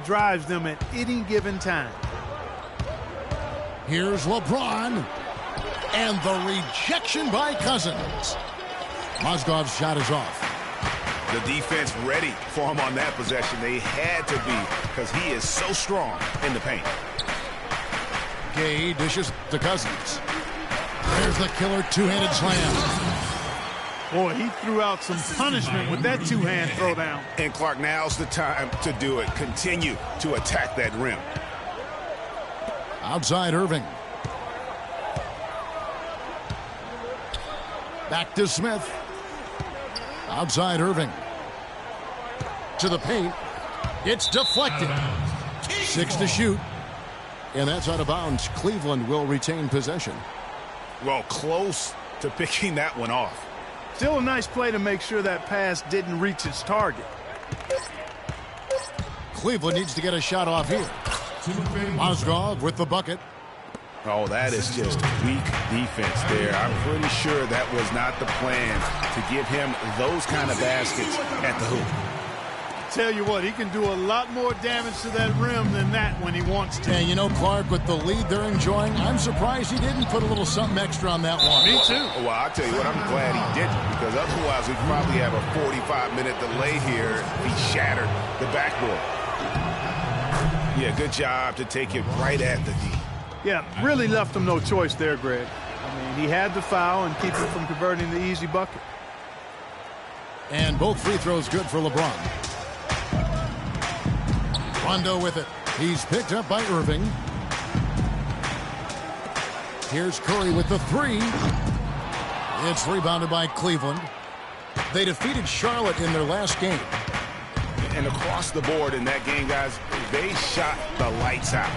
drives them at any given time. Here's LeBron. And the rejection by Cousins. Mozgov's shot is off. The defense ready for him on that possession. They had to be, because he is so strong in the paint. Gay dishes to Cousins. There's the killer two-handed slam. Boy, he threw out some punishment with that two-hand throwdown. And Clark, now's the time to do it. Continue to attack that rim. Outside Irving. Back to Smith. Outside Irving. To the paint. It's deflected. 6 to shoot. And that's out of bounds. Cleveland will retain possession. Well, close to picking that one off. Still a nice play to make sure that pass didn't reach its target. Cleveland needs to get a shot off here. Mozgov with the bucket. Oh, that is just weak defense there. I'm pretty sure that was not the plan to give him those kind of baskets at the hoop. Tell you what, he can do a lot more damage to that rim than that when he wants to. And you know, Clark, with the lead they're enjoying, I'm surprised he didn't put a little something extra on that one. Me too. Well, I'll tell you what, I'm glad he didn't, because otherwise we'd probably have a 45-minute delay here if he shattered the backboard. Yeah, good job to take it right at the D. Yeah, really left him no choice there, Greg. I mean, he had the foul and keep him from converting the easy bucket. And both free throws good for LeBron. Rondo with it. He's picked up by Irving. Here's Curry with the three. It's rebounded by Cleveland. They defeated Charlotte in their last game. And across the board in that game, guys, they shot the lights out.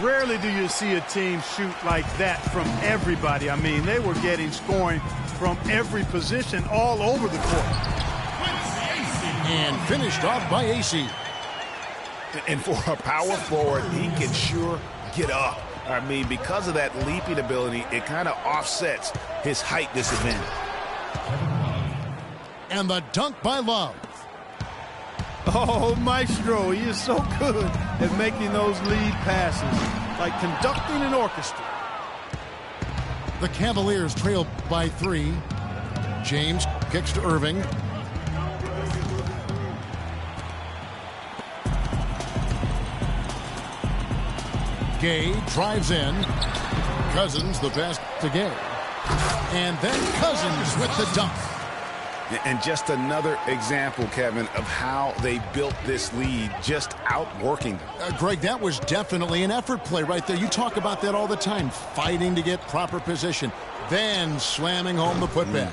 Rarely do you see a team shoot like that from everybody. I mean, they were getting scoring from every position all over the court. And finished off by AC. And for a power forward, he can sure get up. I mean, because of that leaping ability, it kind of offsets his height disadvantage. And the dunk by Love. Oh, Maestro, he is so good at making those lead passes, like conducting an orchestra. The Cavaliers trail by 3. James kicks to Irving. Gay drives in. Cousins the pass to Gay. And then Cousins with the dunk. And just another example, Kevin, of how they built this lead, just outworking them. Greg, that was definitely an effort play right there. You talk about that all the time, fighting to get proper position, then slamming home the putback.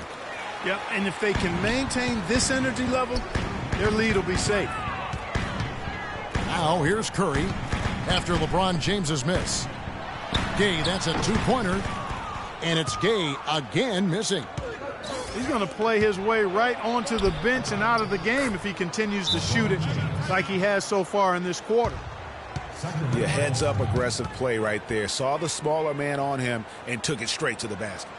Yep, and if they can maintain this energy level, their lead will be safe. Now here's Curry after LeBron James's miss. Gay, that's a two-pointer, and it's Gay again missing. He's going to play his way right onto the bench and out of the game if he continues to shoot it like he has so far in this quarter. Yeah, heads-up aggressive play right there. Saw the smaller man on him and took it straight to the basket.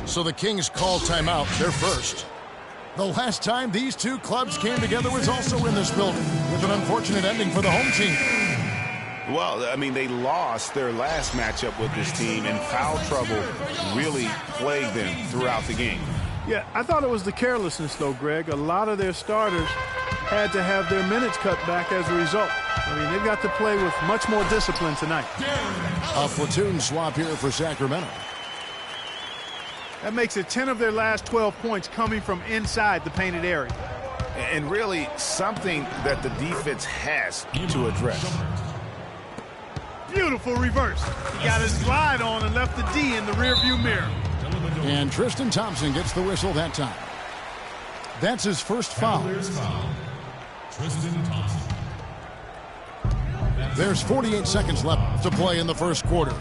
So the Kings call timeout, their first. The last time these two clubs came together was also in this building, with an unfortunate ending for the home team. Well, I mean, they lost their last matchup with this team, and foul trouble really plagued them throughout the game. Yeah, I thought it was the carelessness, though, Greg. A lot of their starters had to have their minutes cut back as a result. I mean, they've got to play with much more discipline tonight. A platoon swap here for Sacramento. That makes it 10 of their last 12 points coming from inside the painted area. And really something that the defense has to address. Beautiful reverse. He got his slide on and left the D in the rearview mirror. And Tristan Thompson gets the whistle that time. That's his first foul. Tristan Thompson. There's 48 seconds left to play in the first quarter.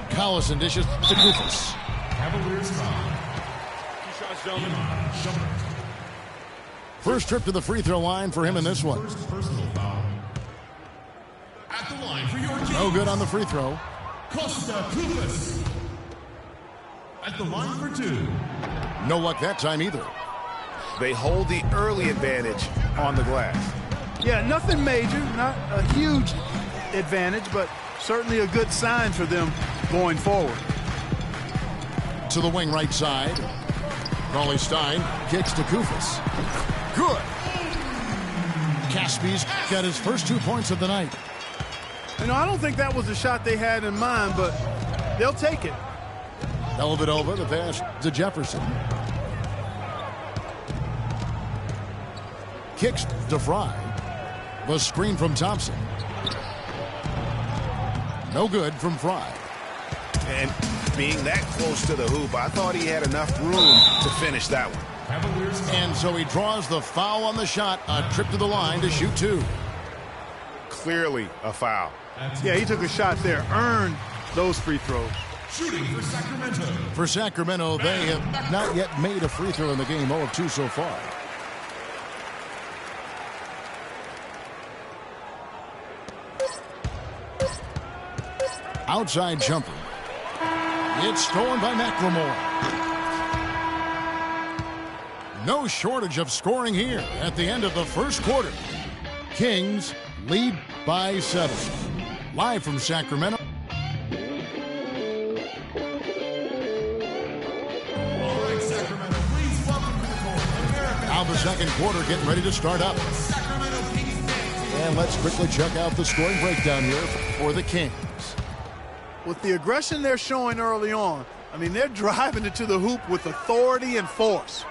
Collison dishes to Koufos. Cavaliers foul. First trip to the free throw line for him in this one. First personal foul. At the line for your team. No good on the free throw. Costa Koufos. At the line for 2. No luck that time either. They hold the early advantage on the glass. Yeah, nothing major, not a huge advantage, but certainly a good sign for them going forward. To the wing right side. Cauley Stein kicks to Kufis. Good. Caspi's got his first 2 points of the night. You know, I don't think that was the shot they had in mind, but they'll take it. Dellavedova, the pass to Jefferson. Kicks to Fry. The screen from Thompson. No good from Fry. And being that close to the hoop, I thought he had enough room to finish that one. And so he draws the foul on the shot. A trip to the line to shoot two. Clearly a foul. Yeah, he took a shot there, earned those free throws. Shooting for Sacramento. For Sacramento, they have not yet made a free throw in the game. 0 of 2 so far. Outside jumper. It's stolen by McLemore. No shortage of scoring here at the end of the first quarter. Kings lead by 7. Live from Sacramento. Now the second quarter getting ready to start up. And let's quickly check out the scoring breakdown here for the Kings. With the aggression they're showing early on, I mean, they're driving it to the hoop with authority and force.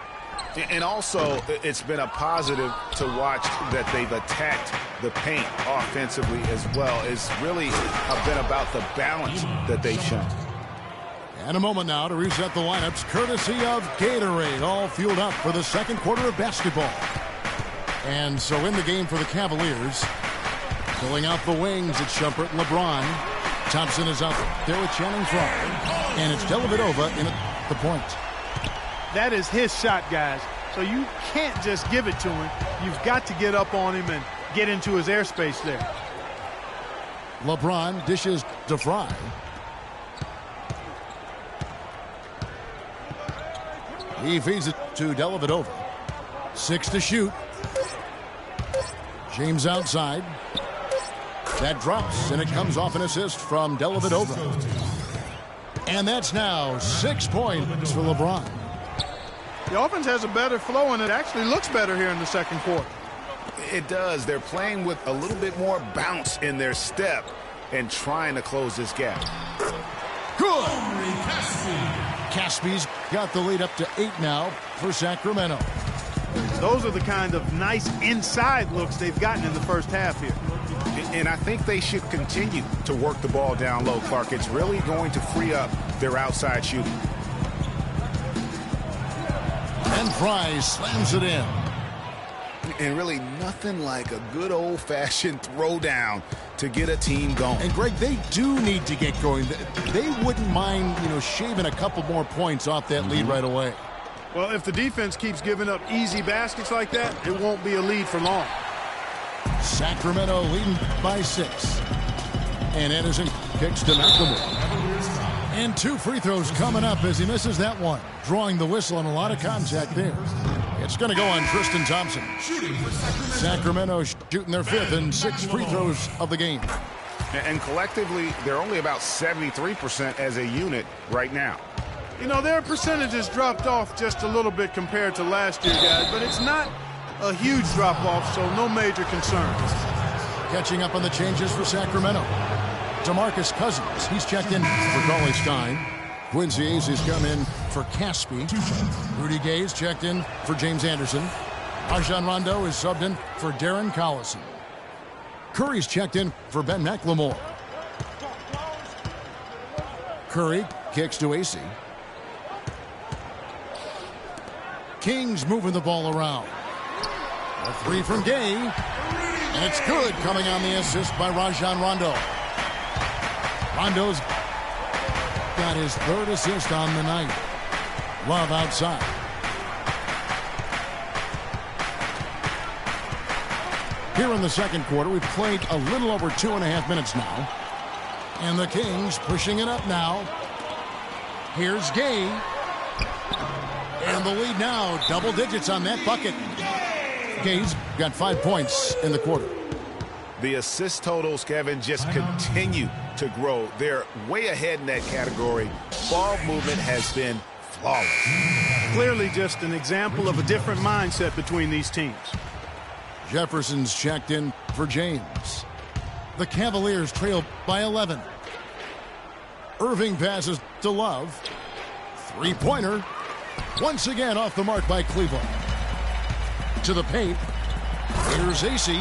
And also, it's been a positive to watch that they've attacked the paint offensively as well. It's really been about the balance that they've shown. And a moment now to reset the lineups, courtesy of Gatorade, all fueled up for the second quarter of basketball. And so in the game for the Cavaliers, filling out the wings, it's Shumpert and LeBron. Thompson is out there with Channing Frye. And it's Dellavedova in at the point. That is his shot, guys. So you can't just give it to him. You've got to get up on him and get into his airspace there. LeBron dishes to Frye. He feeds it to Dellavedova. 6 to shoot. James outside. That drops, and it comes off an assist from Dellavedova. And that's now 6 points for LeBron. The offense has a better flow, and it actually looks better here in the second quarter. It does. They're playing with a little bit more bounce in their step and trying to close this gap. Good. Caspi's got the lead up to 8 now for Sacramento. Those are the kind of nice inside looks they've gotten in the first half here. And I think they should continue to work the ball down low, Clark. It's really going to free up their outside shooting. And Frye slams it in. And really nothing like a good old-fashioned throwdown to get a team going. And, Greg, they do need to get going. They wouldn't mind, shaving a couple more points off that lead right away. Well, if the defense keeps giving up easy baskets like that, it won't be a lead for long. Sacramento leading by 6. And Anderson kicks to McLemore. And 2 free throws coming up as he misses that one. Drawing the whistle and a lot of contact there. It's going to go on Tristan Thompson. Sacramento shooting their 5th and 6 free throws of the game. And collectively, they're only about 73% as a unit right now. Their percentages dropped off just a little bit compared to last year, guys, but it's not a huge drop-off, so no major concerns. Catching up on the changes for Sacramento. DeMarcus Cousins, he's checked in for Cauley Stein. Quincy Aces come in for Caspi. Rudy Gay's checked in for James Anderson. Rajon Rondo is subbed in for Darren Collison. Curry's checked in for Ben McLemore. Curry kicks to AC. Kings moving the ball around. A 3 from Gay. And it's good, coming on the assist by Rajon Rondo. Rondo's got his 3rd assist on the night. Love outside. Here in the second quarter, we've played a little over 2.5 minutes now. And the Kings pushing it up now. Here's Gay. And the lead now, double digits on that bucket. Gay's got 5 points in the quarter. The assist totals, Kevin, just continue to grow. They're way ahead in that category. Ball movement has been flawless. Clearly just an example of a different mindset between these teams. Jefferson's checked in for James. The Cavaliers trail by 11. Irving passes to Love. Three-pointer. Once again off the mark by Cleveland. To the paint. Here's AC.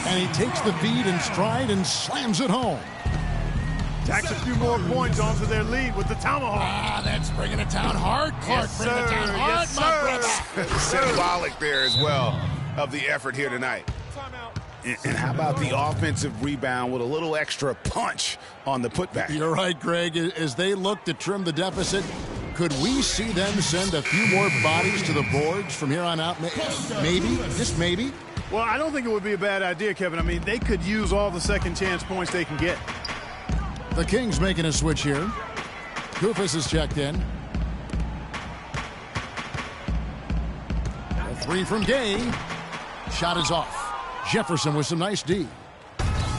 And he takes the feed in stride and slams it home. Tacks a few more points onto their lead with the tomahawk. That's bringing it down hard. Clark, Yes, bringing it down sir. hard, Yes, my sir. brother. Symbolic there as well of the effort here tonight. And how about the offensive rebound with a little extra punch on the putback? You're right, Greg. As they look to trim the deficit, could we see them send a few more bodies to the boards from here on out? Maybe, just maybe. Well, I don't think it would be a bad idea, Kevin. I mean, they could use all the second chance points they can get. The Kings making a switch here. Kufis is checked in. A three from Gay. Shot is off. Jefferson with some nice D.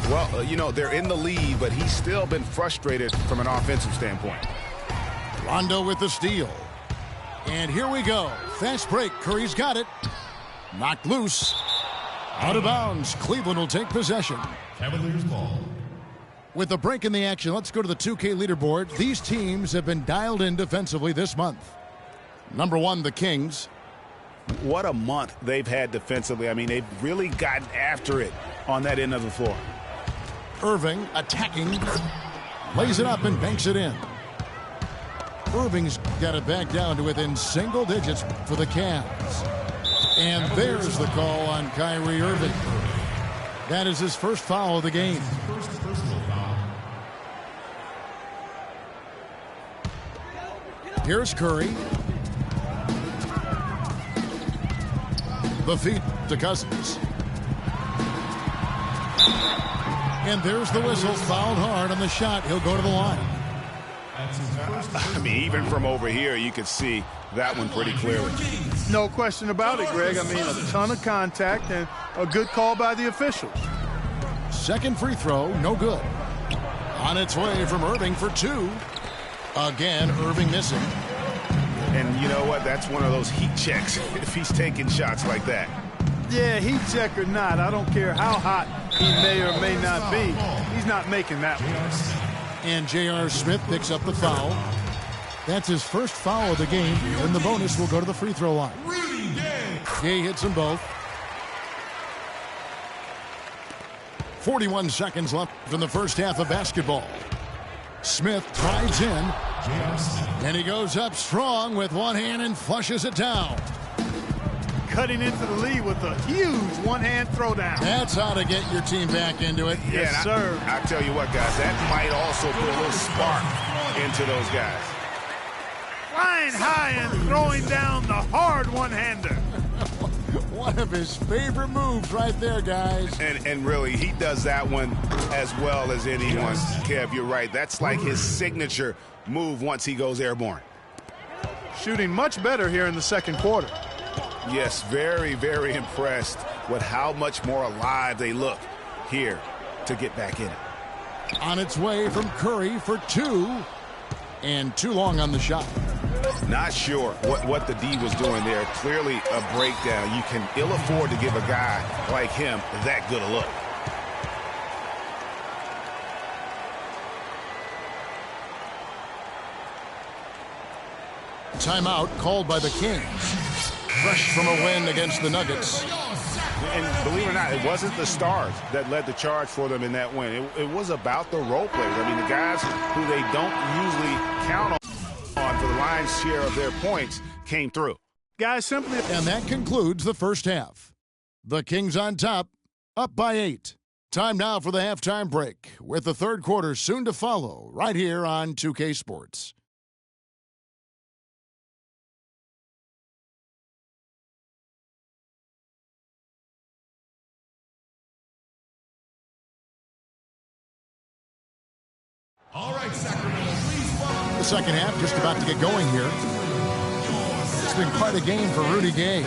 Well, you know, they're in the lead, but he's still been frustrated from an offensive standpoint. Rondo with the steal. And here we go. Fast break. Curry's got it. Knocked loose. Out of bounds. Cleveland will take possession. Cavaliers ball. With a break in the action, let's go to the 2K leaderboard. These teams have been dialed in defensively this month. Number 1, the Kings. What a month they've had defensively. I mean, they've really gotten after it on that end of the floor. Irving attacking. Lays it up and banks it in. Irving's got it back down to within single digits for the Cavs. And there's the call on Kyrie Irving. That is his first foul of the game. First personal foul. Here's Curry. The feed to Cousins. And there's the whistle. Fouled hard on the shot. He'll go to the line. That's his first. I mean, even from over here, you could see that one pretty clearly. No question about it, Greg. I mean, a ton of contact and a good call by the officials. Second free throw, no good. On its way from Irving for 2. Again, Irving missing. And you know what? That's one of those heat checks if he's taking shots like that. Yeah, heat check or not, I don't care how hot he may or may not be. He's not making that one. And J.R. Smith picks up the foul. That's his first foul of the game, and the bonus will go to the free throw line. Gay hits them both. 41 seconds left in the first half of basketball. Smith drives in, and he goes up strong with one hand and flushes it down. Cutting into the lead with a huge one-hand throwdown. That's how to get your team back into it. Yes, and sir. I tell you what, guys, that might also put a little spark into those guys. Flying high and throwing down the hard one-hander. One of his favorite moves right there, guys. And really, he does that one as well as anyone. Kev, you're right. That's like his signature move once he goes airborne. Shooting much better here in the second quarter. Yes, very, very impressed with how much more alive they look here to get back in it. On its way from Curry for 2. And too long on the shot. Not sure what the D was doing there. Clearly a breakdown. You can ill afford to give a guy like him that good a look. Timeout called by the Kings. Fresh from a win against the Nuggets. And believe it or not, it wasn't the stars that led the charge for them in that win. It was about the role players. I mean, the guys who they don't usually count on for the lion's share of their points came through. Guys, simply... And that concludes the first half. The Kings on top, up by 8. Time now for the halftime break, with the third quarter soon to follow, right here on 2K Sports. All right, Sacramento, please welcome. The second half just about to get going here. It's been quite a game for Rudy Gay.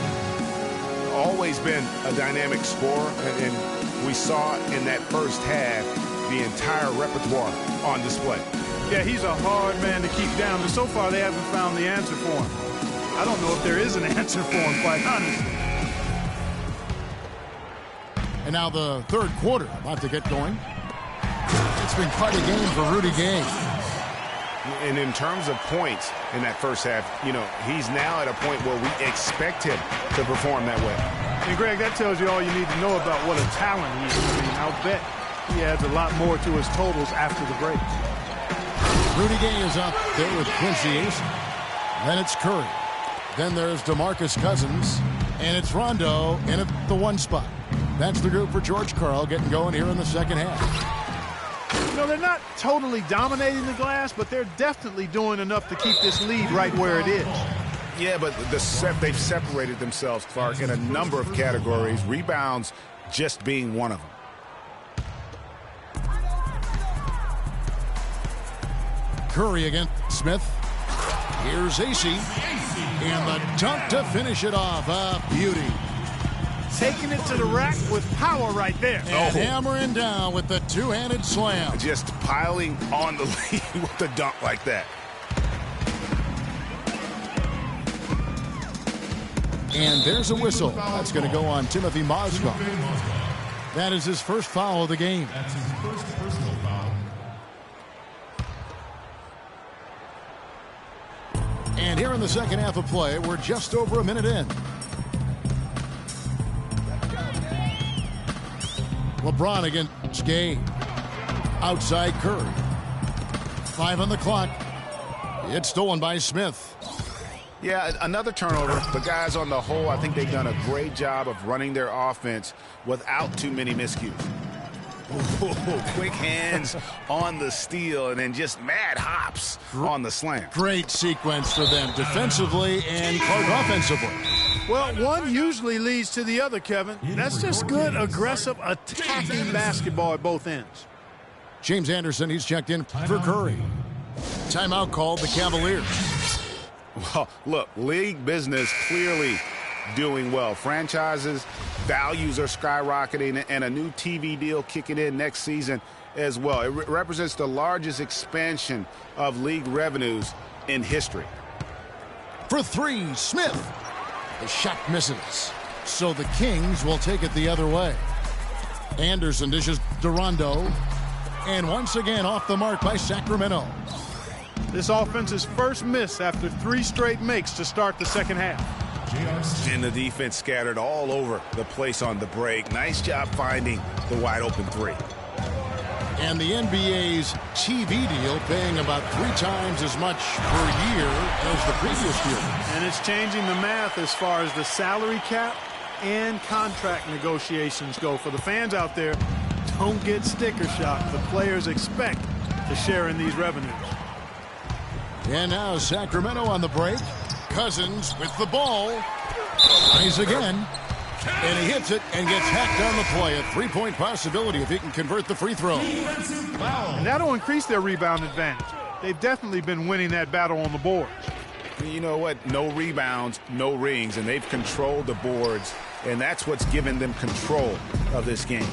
always been a dynamic scorer, and we saw in that first half the entire repertoire on display. Yeah, he's a hard man to keep down, but so far they haven't found the answer for him. I don't know if there is an answer for him, quite honestly. And now the third quarter about to get going. It's been quite a game for Rudy Gay. And in terms of points in that first half, you know, he's now at a point where we expect him to perform that way. And, Greg, that tells you all you need to know about what a talent he is. I mean, I'll bet he adds a lot more to his totals after the break. Rudy Gay is up there with Quincy Ace. Then it's Curry. Then there's DeMarcus Cousins. And it's Rondo in at the one spot. That's the group for George Karl getting going here in the second half. You know, they're not totally dominating the glass, but they're definitely doing enough to keep this lead right where it is. Yeah, but they've separated themselves, Clark, in a number of categories, rebounds just being one of them. Curry against Smith. Here's AC. And the dunk to finish it off. A beauty. Taking it to the rack with power right there. And hammering down with the two-handed slam. Just piling on the lead with a dunk like that. And there's a whistle. That's going to go on Timothy Mozgov. That is his first foul of the game. That's his first personal foul. And here in the second half of play, we're just over a minute in. LeBron against Gay. Outside Curry. 5 on the clock. It's stolen by Smith. Yeah, another turnover. The guys on the whole, I think they've done a great job of running their offense without too many miscues. Ooh, quick hands on the steal and then just mad hops on the slam. Great sequence for them defensively and Clark offensively. Well, one usually leads to the other, Kevin. That's just good, aggressive, attacking basketball at both ends. James Anderson, he's checked in for Curry. Timeout called the Cavaliers. Well, look, league business clearly doing well. Franchises, values are skyrocketing, and a new TV deal kicking in next season as well. It represents the largest expansion of league revenues in history. For three, Smith. The shot misses. So the Kings will take it the other way. Anderson dishes to Rondo. And once again off the mark by Sacramento. This offense's first miss after 3 straight makes to start the second half. And the defense scattered all over the place on the break. Nice job finding the wide open 3. And the NBA's TV deal paying about 3 times as much per year as the previous year. And it's changing the math as far as the salary cap and contract negotiations go. For the fans out there, don't get sticker shock. The players expect to share in these revenues. And now Sacramento on the break. Cousins with the ball. Tries again. And he hits it and gets hacked on the play. A 3-point possibility if he can convert the free throw. And that'll increase their rebound advantage. They've definitely been winning that battle on the boards. You know what? No rebounds, no rings, and they've controlled the boards, and that's what's given them control of this game.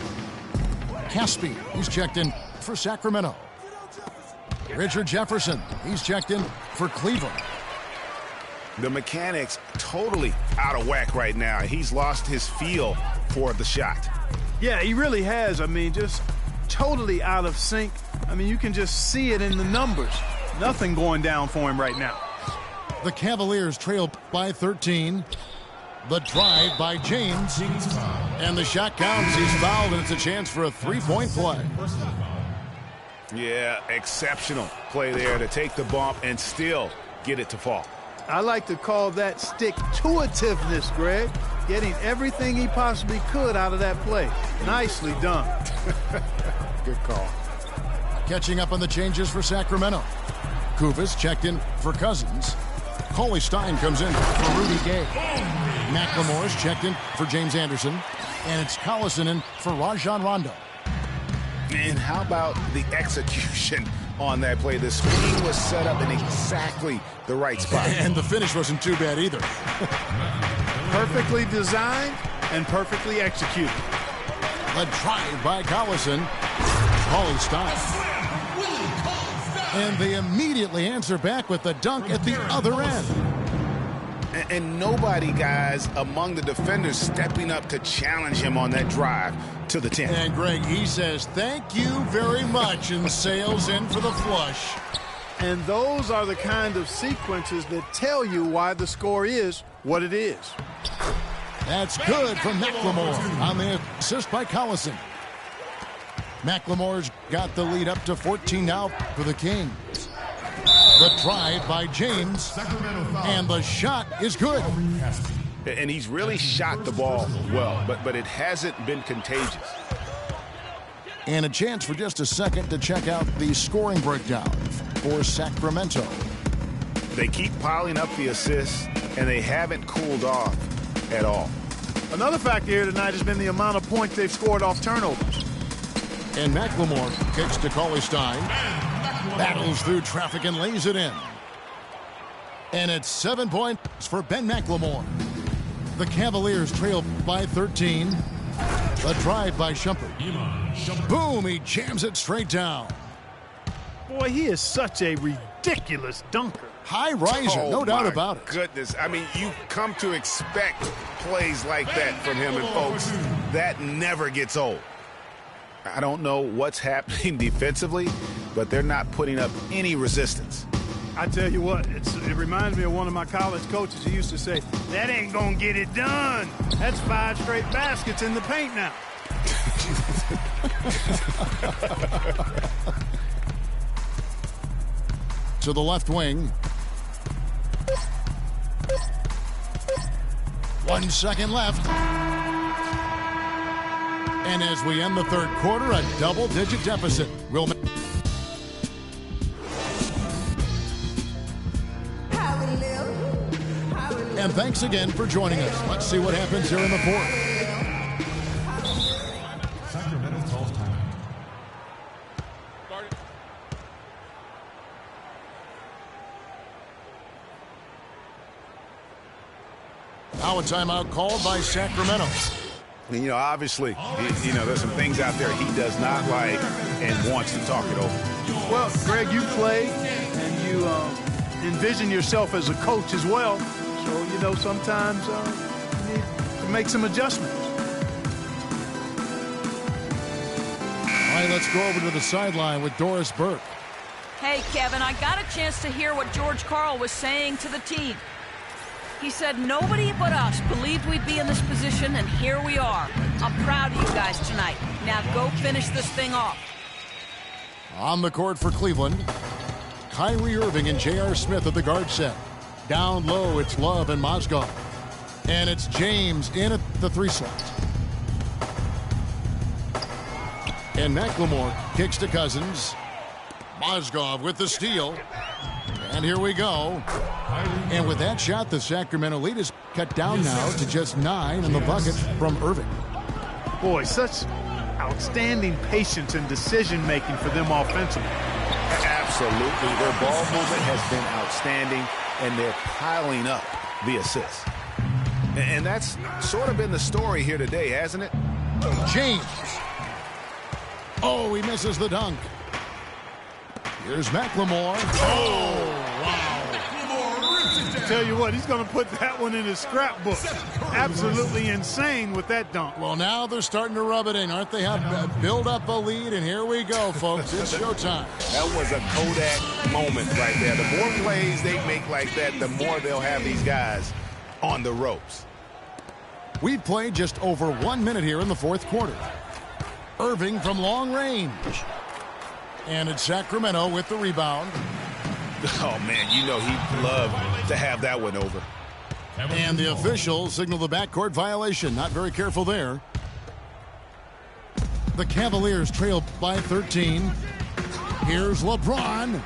Caspi, he's checked in for Sacramento. Richard Jefferson, he's checked in for Cleveland. The mechanics totally out of whack right now. He's lost his feel for the shot. Yeah, he really has. I mean, just totally out of sync. I mean, you can just see it in the numbers. Nothing going down for him right now. The Cavaliers trail by 13. The drive by James. And the shot counts. He's fouled, and it's a chance for a 3-point play. Yeah, exceptional play there to take the bump and still get it to fall. I like to call that stick-to-itiveness, Greg. Getting everything he possibly could out of that play. Nicely done. Good call. Catching up on the changes for Sacramento. Kuvas checked in for Cousins. Cauley Stein comes in for Rudy Gay. McLemore's checked in for James Anderson. And it's Collison in for Rajon Rondo. And how about the execution on that play? The screen was set up in exactly the right spot. And the finish wasn't too bad either. Perfectly designed, and perfectly executed. The drive by Collison. Paulie stops. And they immediately answer back with the dunk at the other end. And nobody, guys, among the defenders stepping up to challenge him on that drive to the 10. And Greg, he says, thank you very much, and sails in for the flush. And those are the kind of sequences that tell you why the score is what it is. That's good from McLemore on the assist by Collison. McLemore's got the lead up to 14 now for the Kings. The drive by James, and the shot is good. And he's really shot the ball well, but it hasn't been contagious. And a chance for just a second to check out the scoring breakdown for Sacramento. They keep piling up the assists, and they haven't cooled off at all. Another factor here tonight has been the amount of points they've scored off turnovers. And McLemore kicks to Cauley-Stein. Battles through traffic and lays it in. And it's 7 points for Ben McLemore. The Cavaliers trail by 13. The drive by Shumpert. Boom, he jams it straight down. Boy, he is such a ridiculous dunker. High riser, no doubt about it. Goodness, I mean, you come to expect plays like that from him, and folks, that never gets old. I don't know what's happening defensively, but they're not putting up any resistance. I tell you what, it reminds me of one of my college coaches. He used to say, that ain't gonna get it done. That's 5 straight baskets in the paint now. To the left wing. 1 second left. And as we end the third quarter, a double-digit deficit. And thanks again for joining us. Let's see what happens here in the fourth. Sacramento calls time. Now a timeout called by Sacramento. And, you know, obviously, there's some things out there he does not like and wants to talk it over. Well, Greg, you play and you envision yourself as a coach as well. So, sometimes you need to make some adjustments. All right, let's go over to the sideline with Doris Burke. Hey, Kevin, I got a chance to hear what George Karl was saying to the team. He said nobody but us believed we'd be in this position, and here we are. I'm proud of you guys tonight. Now go finish this thing off. On the court for Cleveland, Kyrie Irving and J.R. Smith at the guard set. Down low, it's Love and Mozgov. And it's James in at the 3 slot. And McLemore kicks to Cousins. Mozgov with the steal. And here we go. And with that shot, the Sacramento lead is cut down now to just 9 in the bucket from Irving. Boy, such outstanding patience and decision-making for them offensively. Absolutely. Their ball movement has been outstanding, and they're piling up the assists. And that's sort of been the story here today, hasn't it? James. Oh, he misses the dunk. Here's McLemore. Oh, wow. Tell you what, he's going to put that one in his scrapbook. Absolutely insane with that dunk. Well, now they're starting to rub it in, aren't they? Have build up a lead, and here we go, folks. It's showtime. That was a Kodak moment right there. The more plays they make like that, the more they'll have these guys on the ropes. We've played just over 1 minute here in the fourth quarter. Irving from long range. And it's Sacramento with the rebound. Oh, man, he'd love to have that one over. And the officials signal the backcourt violation. Not very careful there. The Cavaliers trail by 13. Here's LeBron.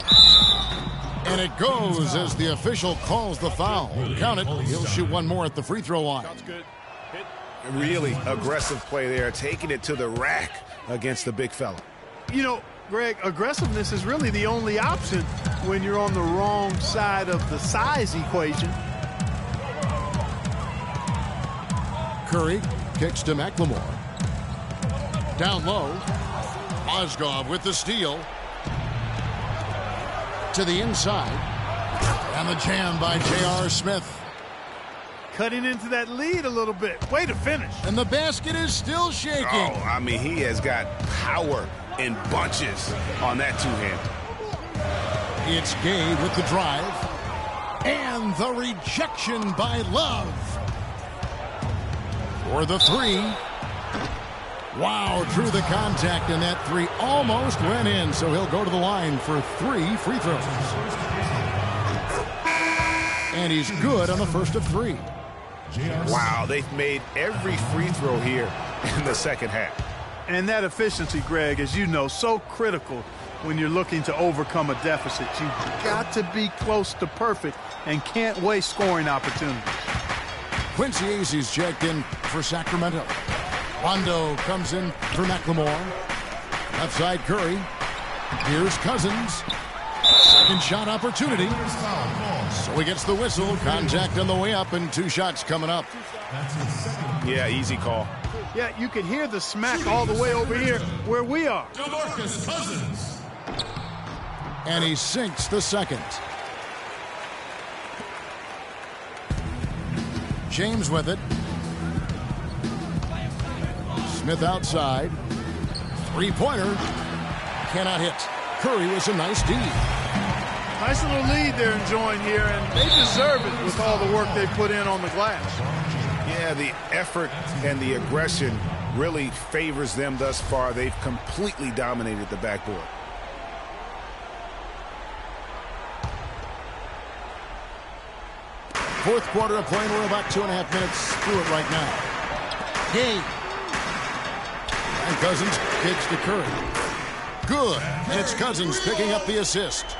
And it goes as the official calls the foul. Count it. He'll shoot one more at the free throw line. Really aggressive play there, taking it to the rack against the big fella. Greg, aggressiveness is really the only option when you're on the wrong side of the size equation. Curry kicks to McLemore. Down low. Mozgov with the steal. To the inside. And the jam by J.R. Smith. Cutting into that lead a little bit. Way to finish. And the basket is still shaking. Oh, I mean, he has got power in bunches on that two-hand. It's Gay with the drive. And the rejection by Love. For the three. Wow, drew the contact, and that three almost went in, so he'll go to the line for 3 free throws. And he's good on the first of 3. Wow, they've made every free throw here in the second half. And that efficiency, Greg, as you know, so critical when you're looking to overcome a deficit. You've got to be close to perfect and can't waste scoring opportunities. Quincy Azee's checked in for Sacramento. Rondo comes in for McLemore. Left side Curry. Here's Cousins. Second shot opportunity. So he gets the whistle. Contact on the way up and 2 shots coming up. Yeah, easy call. Yeah, you can hear the smack all the way over here where we are. DeMarcus Cousins. And he sinks the second. James with it. Smith outside. Three-pointer. Cannot hit. Curry was a nice D. Nice little lead they're enjoying here, and they deserve it with all the work they put in on the glass. Yeah, the effort and the aggression really favors them thus far. They've completely dominated the backboard. Fourth quarter of play. We're about 2.5 minutes through it right now. Gay. And Cousins kicks to Curry. Good. And it's Cousins picking up the assist.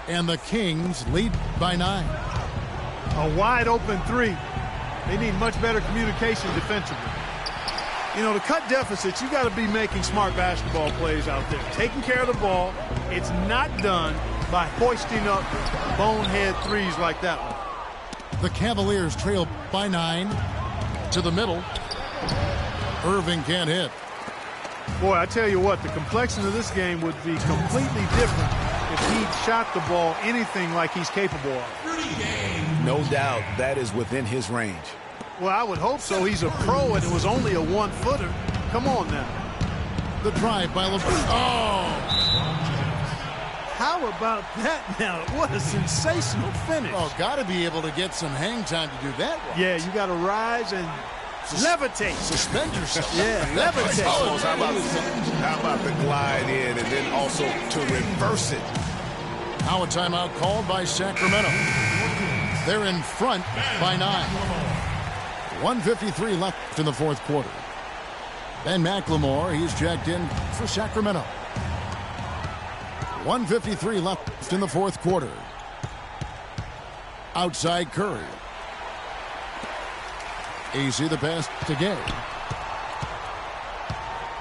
And the Kings lead by 9. A wide open 3. They need much better communication defensively. You know, to cut deficits, you got to be making smart basketball plays out there. Taking care of the ball. It's not done by hoisting up bonehead threes like that one. The Cavaliers trail by 9 to the middle. Irving can't hit. Boy, I tell you what, the complexion of this game would be completely different if he shot the ball anything like he's capable of. No doubt that is within his range. Well, I would hope so. He's a pro, and it was only a 1-footer. Come on now. The drive by LeBron. Oh! How about that now? What a sensational finish. Oh, got to be able to get some hang time to do that one. Yeah, you got to rise and levitate. Suspend yourself. Yeah, levitate. How about the glide in and then also to reverse it? Now a timeout called by Sacramento. They're in front by 9. 1:53 left in the fourth quarter. Ben McLemore, he's checked in for Sacramento. 1:53 left in the fourth quarter. Outside Curry. Easy the pass to Gay.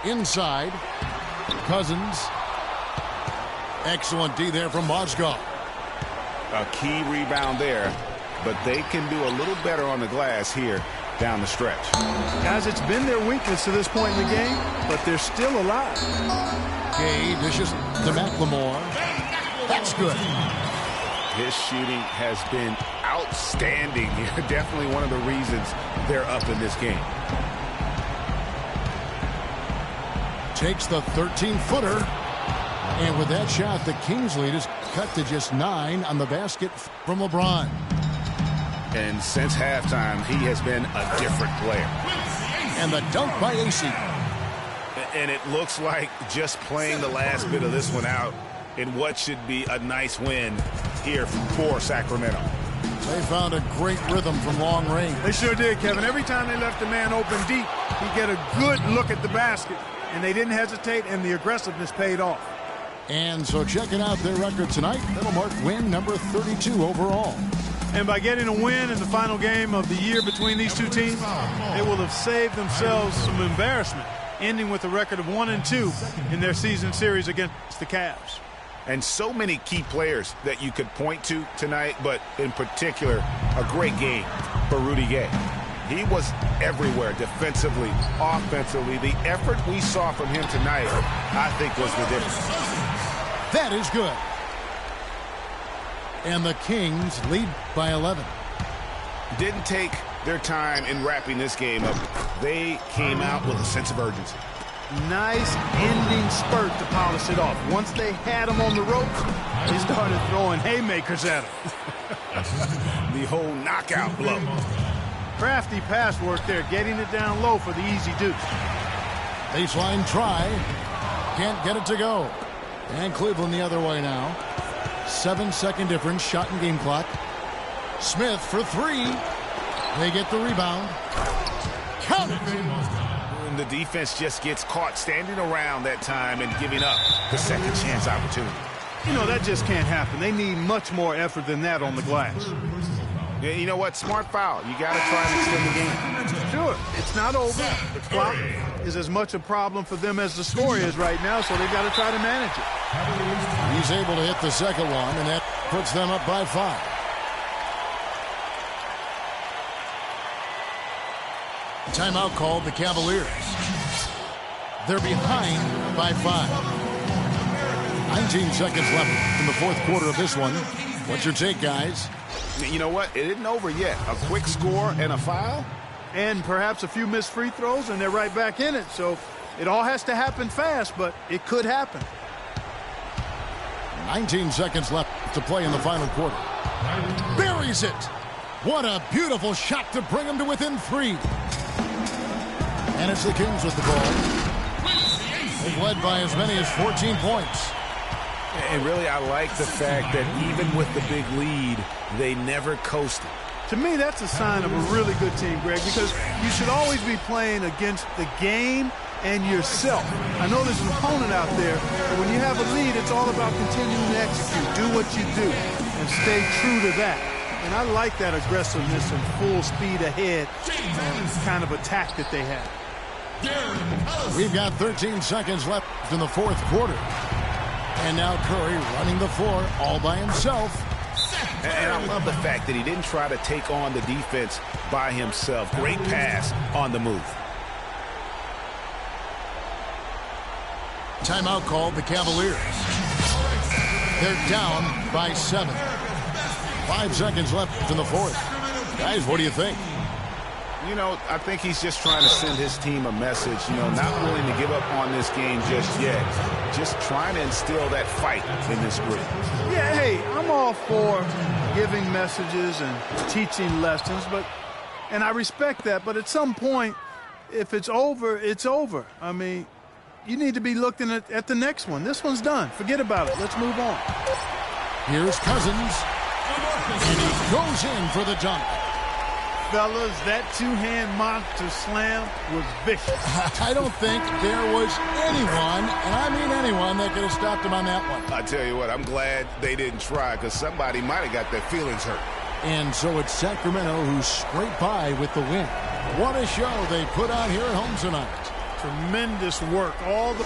Inside. Cousins. Excellent D there from Mozgov. A key rebound there, but they can do a little better on the glass here down the stretch. Guys, it's been their weakness to this point in the game, but they're still alive. Gay dishes to McLemore. That's good. His shooting has been outstanding. Definitely one of the reasons they're up in this game. Takes the 13-footer. And with that shot, the Kings lead is cut to just 9 on the basket from LeBron. And since halftime, he has been a different player. And the dunk by AC. And it looks like just playing the last bit of this one out in what should be a nice win here for Sacramento. They found a great rhythm from long range. They sure did, Kevin. Every time they left the man open deep, he'd get a good look at the basket. And they didn't hesitate, and the aggressiveness paid off. And so checking out their record tonight, that'll mark win number 32 overall. And by getting a win in the final game of the year between these two teams, they will have saved themselves some embarrassment, ending with a record of 1-2 in their season series against the Cavs. And so many key players that you could point to tonight, but in particular, a great game for Rudy Gay. He was everywhere defensively, offensively. The effort we saw from him tonight, I think, was the difference. That is good. And the Kings lead by 11. Didn't take their time in wrapping this game up. They came out with a sense of urgency. Nice ending spurt to polish it off. Once they had him on the ropes, they started throwing haymakers at him. The whole knockout blow. Crafty pass work there, getting it down low for the easy deuce. Baseline try. Can't get it to go. And Cleveland the other way now. 7-second difference, shot and game clock. Smith for three. They get the rebound. Count it. And the defense just gets caught standing around that time and giving up the second chance opportunity. You know, that just can't happen. They need much more effort than that on the glass. Yeah, you know what? Smart foul. You got to try and extend the game. Sure, it's not over. The clock is as much a problem for them as the score is right now, so they've got to try to manage it. He's able to hit the second one, and that puts them up by 5. Timeout called the Cavaliers. They're behind by 5. 19 seconds left in the fourth quarter of this one. What's your take, guys? You know what? It isn't over yet. A quick score and a foul? And perhaps a few missed free throws, and they're right back in it. So it all has to happen fast, but it could happen. 19 seconds left to play in the final quarter. Buries it. What a beautiful shot to bring them to within 3. And it's the Kings with the ball. They've led by as many as 14 points. And really, I like the fact that even with the big lead, they never coasted. To me, that's a sign of a really good team, Greg, because you should always be playing against the game and yourself. I know there's an opponent out there, but when you have a lead, it's all about continuing to execute, do what you do, and stay true to that. And I like that aggressiveness and full speed ahead kind of attack that they have. We've got 13 seconds left in the fourth quarter. And now Curry running the floor all by himself. And I love the fact that he didn't try to take on the defense by himself. Great pass on the move. Timeout called the Cavaliers. They're down by 7. 5 seconds left in the fourth. Guys, what do you think? You know, I think he's just trying to send his team a message, you know, not willing to give up on this game just yet. Just trying to instill that fight in this group. Yeah, hey, I'm all for giving messages and teaching lessons, and I respect that, but at some point, if it's over, it's over. I mean, you need to be looking at the next one. This one's done. Forget about it. Let's move on. Here's Cousins, and he goes in for the dunk. Fellas, that two-hand monster slam was vicious. I don't think there was anyone, and I mean anyone, that could have stopped him on that one. I tell you what, I'm glad they didn't try, because somebody might have got their feelings hurt. And so it's Sacramento who scraped by with the win. What a show they put on here at home tonight. Tremendous work. All the